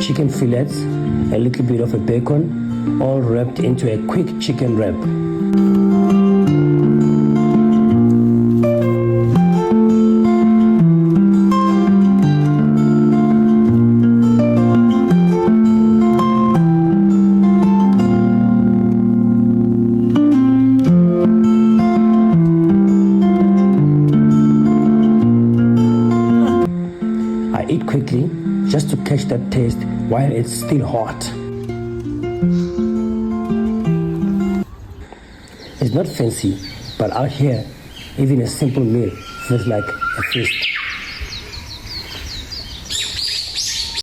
chicken fillets, a little bit of a bacon, all wrapped into a quick chicken wrap. I eat quickly just to catch that taste while it's still hot. It's not fancy, but out here, even a simple meal feels like a feast.